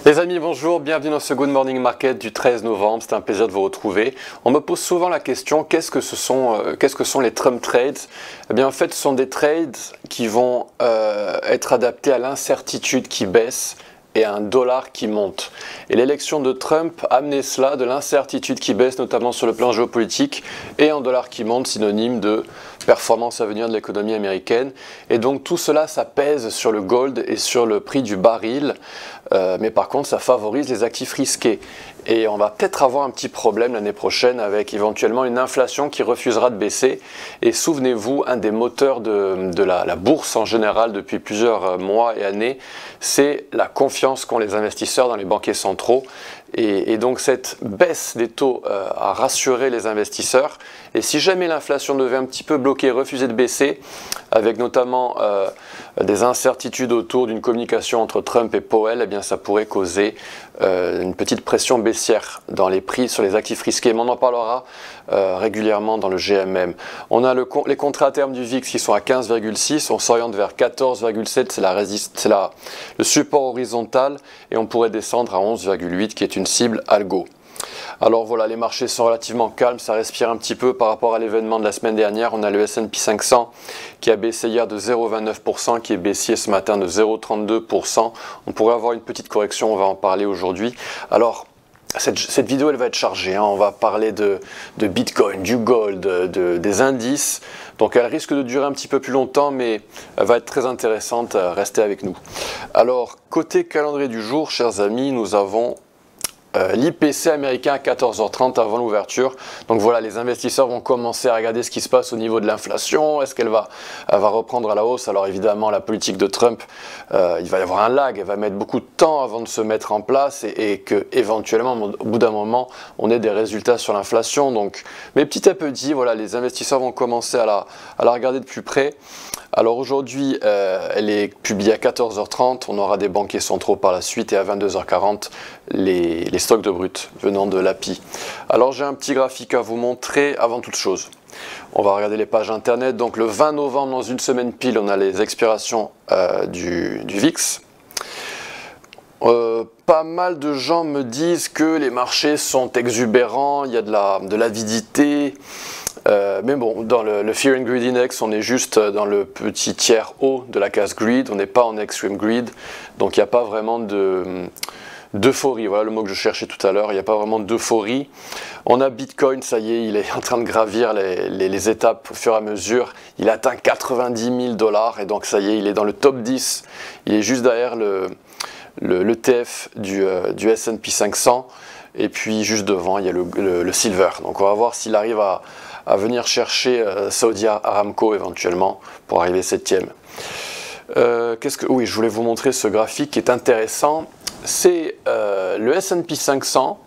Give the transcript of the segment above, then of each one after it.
Les amis, bonjour, bienvenue dans ce Good Morning Market du 13 novembre, c'est un plaisir de vous retrouver. On me pose souvent la question, qu'est-ce que sont les Trump Trades? Eh bien en fait ce sont des trades qui vont être adaptés à l'incertitude qui baisse et à un dollar qui monte. Et l'élection de Trump a amené cela, de l'incertitude qui baisse, notamment sur le plan géopolitique, et un dollar qui monte, synonyme de performance à venir de l'économie américaine. Et donc tout cela, ça pèse sur le gold et sur le prix du baril, mais par contre ça favorise les actifs risqués. Et on va peut-être avoir un petit problème l'année prochaine avec éventuellement une inflation qui refusera de baisser. Et souvenez-vous, un des moteurs de la bourse en général depuis plusieurs mois et années, c'est la confiance qu'ont les investisseurs dans les banquiers centraux. Et donc cette baisse des taux a rassuré les investisseurs. Et si jamais l'inflation devait un petit peu bloquer, refuser de baisser, avec notamment des incertitudes autour d'une communication entre Trump et Powell, eh bien ça pourrait causer une petite pression baissière dans les prix sur les actifs risqués. Mais on en parlera régulièrement dans le GMM. On a les contrats à terme du VIX qui sont à 15,6, on s'oriente vers 14,7, c'est le support horizontal, et on pourrait descendre à 11,8 qui est une cible algo. Alors voilà, les marchés sont relativement calmes, ça respire un petit peu par rapport à l'événement de la semaine dernière. On a le S&P 500 qui a baissé hier de 0,29%, qui est baissier ce matin de 0,32%. On pourrait avoir une petite correction, on va en parler aujourd'hui. Alors, cette vidéo elle va être chargée, hein. On va parler de Bitcoin, du gold, des indices. Donc elle risque de durer un petit peu plus longtemps, mais elle va être très intéressante, restez avec nous. Alors, côté calendrier du jour, chers amis, nous avons l'IPC américain à 14h30 avant l'ouverture. Donc voilà, les investisseurs vont commencer à regarder ce qui se passe au niveau de l'inflation. Est-ce qu'elle va reprendre à la hausse? Alors évidemment, la politique de Trump, il va y avoir un lag. Elle va mettre beaucoup de temps avant de se mettre en place et que éventuellement, au bout d'un moment, on ait des résultats sur l'inflation. Donc, mais petit à petit, voilà, les investisseurs vont commencer à la regarder de plus près. Alors aujourd'hui, elle est publiée à 14h30, on aura des banquiers centraux par la suite, et à 22h40, les stocks de brut venant de l'API. Alors j'ai un petit graphique à vous montrer avant toute chose. On va regarder les pages internet. Donc le 20 novembre, dans une semaine pile, on a les expirations du VIX. Pas mal de gens me disent que les marchés sont exubérants, il y a de l'avidité. Mais bon, dans le Fear and Greed Index, on est juste dans le petit tiers haut de la case Greed, on n'est pas en Extreme Greed, donc il n'y a pas vraiment d'euphorie, voilà le mot que je cherchais tout à l'heure, il n'y a pas vraiment d'euphorie. On a Bitcoin, ça y est, il est en train de gravir les étapes au fur et à mesure, il atteint 90 000 $, et donc ça y est, il est dans le top 10, il est juste derrière l'ETF du S&P 500, et puis juste devant, il y a le Silver. Donc on va voir s'il arrive à venir chercher Saudi Aramco éventuellement pour arriver 7e. Oui, je voulais vous montrer ce graphique qui est intéressant. C'est le S&P 500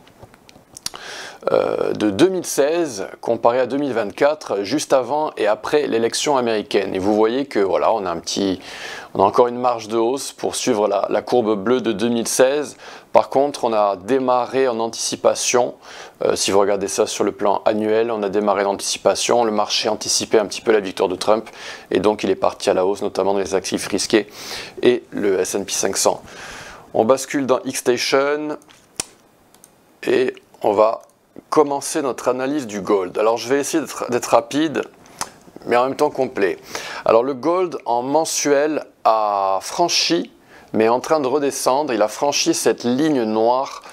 de 2016 comparé à 2024, juste avant et après l'élection américaine. Et vous voyez que voilà, on a encore une marge de hausse pour suivre la courbe bleue de 2016. Par contre, on a démarré en anticipation. Si vous regardez ça sur le plan annuel, on a démarré l'anticipation. Le marché anticipait un petit peu la victoire de Trump et donc il est parti à la hausse, notamment dans les actifs risqués et le S&P 500. On bascule dans Xstation et on va commencer notre analyse du gold. Alors je vais essayer d'être rapide, mais en même temps complet. Alors le gold en mensuel a franchi, mais est en train de redescendre. Il a franchi cette ligne noire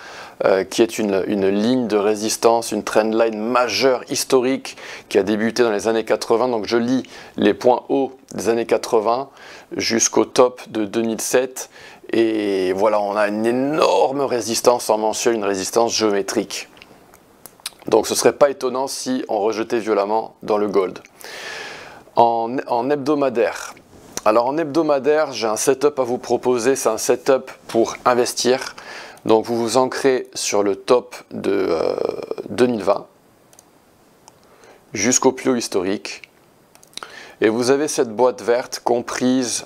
qui est une ligne de résistance, une trendline majeure historique qui a débuté dans les années 80. Donc je lis les points hauts des années 80 jusqu'au top de 2007. Et voilà, on a une énorme résistance en mensuel, une résistance géométrique. Donc ce ne serait pas étonnant si on rejetait violemment dans le gold. En hebdomadaire. Alors en hebdomadaire, j'ai un setup à vous proposer, c'est un setup pour investir. Donc vous vous ancrez sur le top de 2020 jusqu'au plus haut historique. Et vous avez cette boîte verte comprise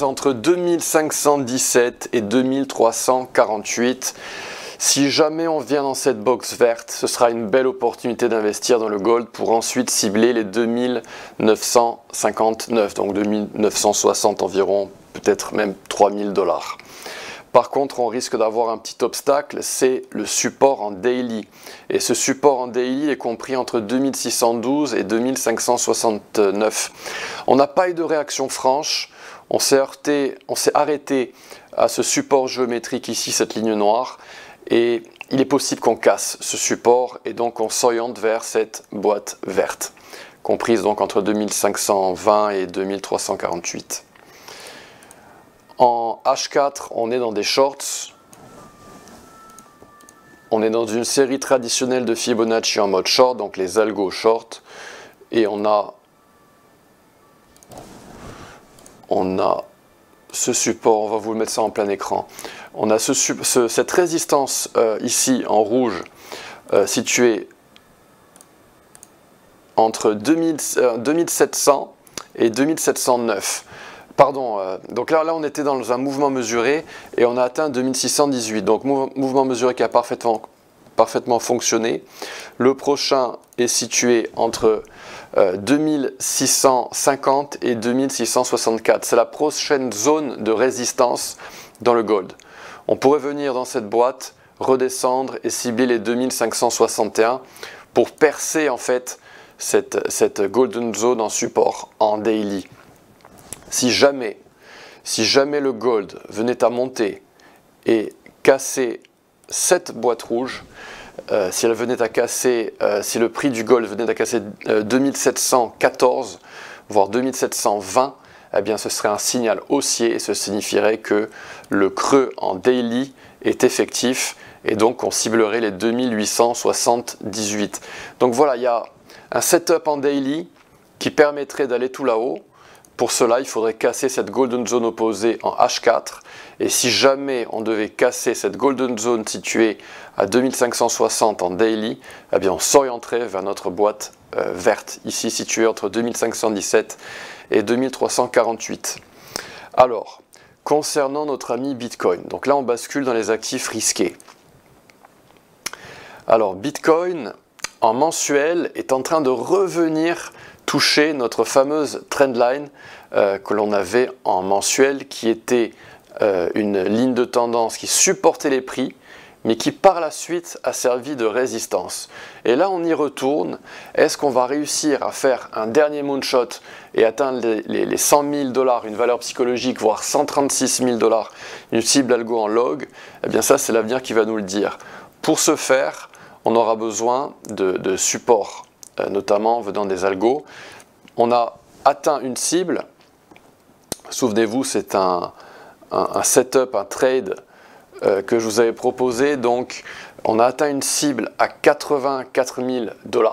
entre 2517 et 2348. Si jamais on vient dans cette box verte, ce sera une belle opportunité d'investir dans le gold pour ensuite cibler les 2959, donc 2960 environ, peut-être même 3000 $. Par contre, on risque d'avoir un petit obstacle, c'est le support en daily. Et ce support en daily est compris entre 2612 et 2569. On n'a pas eu de réaction franche, on s'est arrêté à ce support géométrique ici, cette ligne noire, et il est possible qu'on casse ce support et donc on s'oriente vers cette boîte verte, comprise donc entre 2520 et 2348. En H4, on est dans des shorts. On est dans une série traditionnelle de Fibonacci en mode short, donc les algos short. Et on a ce support, on va vous le mettre ça en plein écran. On a cette résistance ici en rouge située entre 2700 et 2709. Pardon, donc là on était dans un mouvement mesuré et on a atteint 2618, donc mouvement mesuré qui a parfaitement fonctionné. Le prochain est situé entre 2650 et 2664, c'est la prochaine zone de résistance dans le gold. On pourrait venir dans cette boîte, redescendre et cibler les 2561 pour percer en fait cette golden zone en support en daily. Si jamais le gold venait à monter et casser cette boîte rouge, si le prix du gold venait à casser 2714, voire 2720, eh bien ce serait un signal haussier et ce signifierait que le creux en daily est effectif et donc on ciblerait les 2878. Donc voilà, il y a un setup en daily qui permettrait d'aller tout là-haut. Pour cela, il faudrait casser cette golden zone opposée en H4. Et si jamais on devait casser cette golden zone située à 2560 en daily, eh bien on s'orienterait vers notre boîte verte, ici située entre 2517 et 2348. Alors, concernant notre ami Bitcoin, donc là on bascule dans les actifs risqués. Alors Bitcoin, en mensuel, est en train de revenir toucher notre fameuse trendline que l'on avait en mensuel, qui était une ligne de tendance qui supportait les prix, mais qui par la suite a servi de résistance. Et là on y retourne. Est-ce qu'on va réussir à faire un dernier moonshot et atteindre les 100 000 $, une valeur psychologique, voire 136 000 $, une cible algo en log? Eh bien ça c'est l'avenir qui va nous le dire. Pour ce faire, on aura besoin de support, notamment venant des algos. On a atteint une cible, souvenez-vous, c'est un setup, un trade que je vous avais proposé. Donc on a atteint une cible à 84 000 $.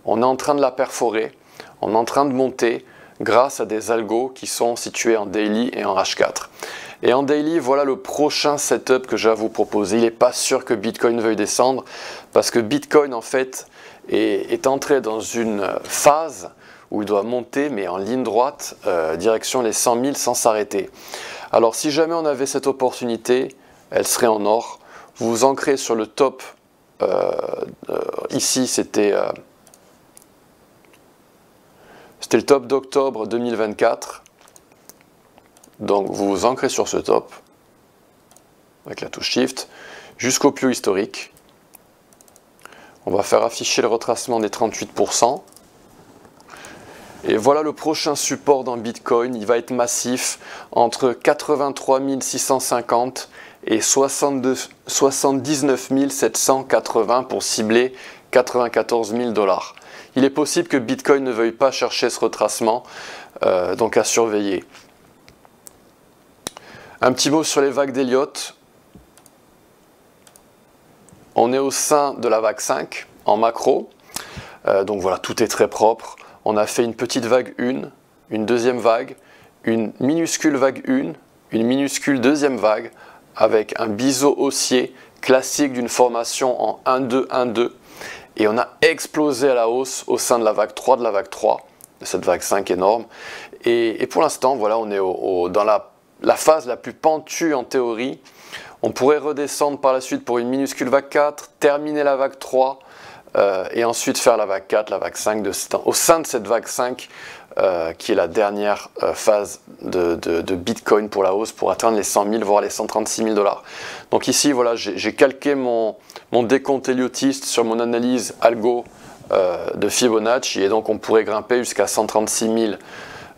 On est en train de la perforer, on est en train de monter grâce à des algos qui sont situés en daily et en H4. Et en daily, voilà le prochain setup que j'ai à vous proposer. Il n'est pas sûr que Bitcoin veuille descendre parce que Bitcoin en fait est entré dans une phase où il doit monter mais en ligne droite, direction les 100 000 sans s'arrêter. Alors si jamais on avait cette opportunité, elle serait en or. Vous vous ancrez sur le top, ici c'était le top d'octobre 2024. Donc vous vous ancrez sur ce top, avec la touche Shift, jusqu'au plus haut historique. On va faire afficher le retracement des 38%. Et voilà le prochain support dans Bitcoin, il va être massif entre 83 650 et 79 780 pour cibler 94 000 $. Il est possible que Bitcoin ne veuille pas chercher ce retracement, donc à surveiller. Un petit mot sur les vagues d'Elliott. On est au sein de la vague 5 en macro, donc voilà, tout est très propre. On a fait une petite vague 1, une deuxième vague, une minuscule vague 1, une minuscule deuxième vague, avec un biseau haussier classique d'une formation en 1-2, 1-2. Et on a explosé à la hausse au sein de la vague 3 de la vague 3, de cette vague 5 énorme. Et pour l'instant, voilà, on est dans la phase la plus pentue en théorie. On pourrait redescendre par la suite pour une minuscule vague 4, terminer la vague 3 et ensuite faire la vague 4, la vague 5 au sein de cette vague 5 qui est la dernière phase de Bitcoin pour la hausse pour atteindre les 100 000 voire les 136 000 $. Donc ici voilà, j'ai calqué mon décompte Elliotiste sur mon analyse algo de Fibonacci et donc on pourrait grimper jusqu'à 136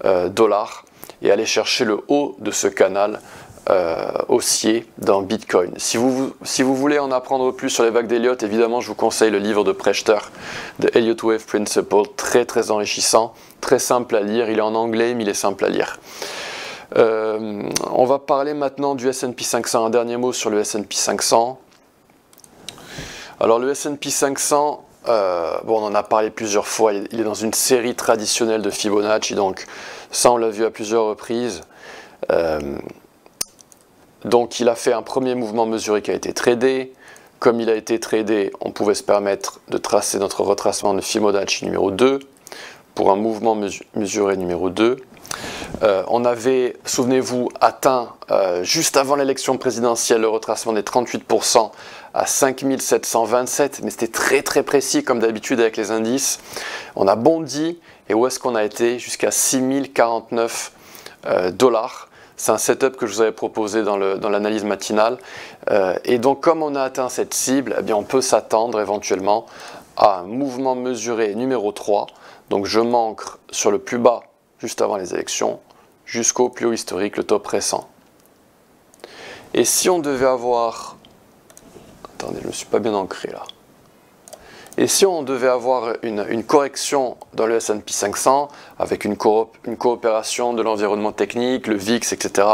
000 $ et aller chercher le haut de ce canal haussier dans Bitcoin. Si vous voulez en apprendre plus sur les vagues d'Elliott, évidemment je vous conseille le livre de Prechter, de Elliott Wave Principle, très enrichissant, très simple à lire, il est en anglais mais il est simple à lire. On va parler maintenant du S&P 500, un dernier mot sur le S&P 500. Alors le S&P 500, bon, on en a parlé plusieurs fois, il est dans une série traditionnelle de Fibonacci, donc ça on l'a vu à plusieurs reprises. Donc il a fait un premier mouvement mesuré qui a été tradé. Comme il a été tradé, on pouvait se permettre de tracer notre retracement de Fibonacci numéro 2 pour un mouvement mesuré numéro 2. On avait, souvenez-vous, atteint juste avant l'élection présidentielle le retracement des 38% à 5727, mais c'était très précis comme d'habitude avec les indices. On a bondi et où est-ce qu'on a été? Jusqu'à 6049 $. C'est un setup que je vous avais proposé dans l'analyse matinale. Et donc comme on a atteint cette cible, eh bien, on peut s'attendre éventuellement à un mouvement mesuré numéro 3. Donc je m'ancre sur le plus bas juste avant les élections jusqu'au plus haut historique, le top récent. Et si on devait avoir... Attendez, je ne me suis pas bien ancré là. Et si on devait avoir une correction dans le S&P 500 avec une coopération de l'environnement technique, le VIX, etc.,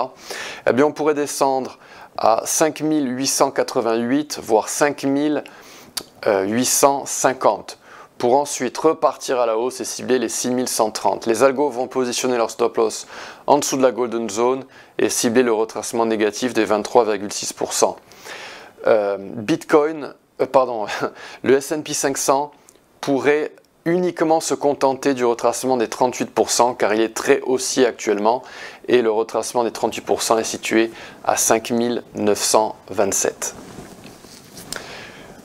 eh bien on pourrait descendre à 5888 voire 5850 pour ensuite repartir à la hausse et cibler les 6130. Les algos vont positionner leur stop loss en dessous de la golden zone et cibler le retracement négatif des 23,6%. Le S&P 500 pourrait uniquement se contenter du retracement des 38% car il est très haussier actuellement et le retracement des 38% est situé à 5927.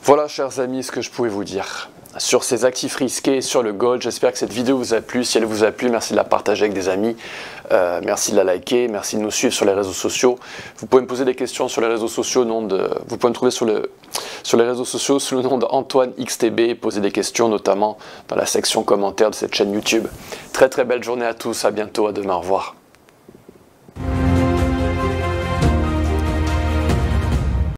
Voilà chers amis ce que je pouvais vous dire sur ces actifs risqués, sur le gold. J'espère que cette vidéo vous a plu. Si elle vous a plu, merci de la partager avec des amis, merci de la liker, merci de nous suivre sur les réseaux sociaux. Vous pouvez me poser des questions sur les réseaux sociaux, vous pouvez me trouver sur les réseaux sociaux sous le nom d'Antoine XTB et poser des questions notamment dans la section commentaires de cette chaîne YouTube. Très belle journée à tous, à bientôt, à demain, au revoir.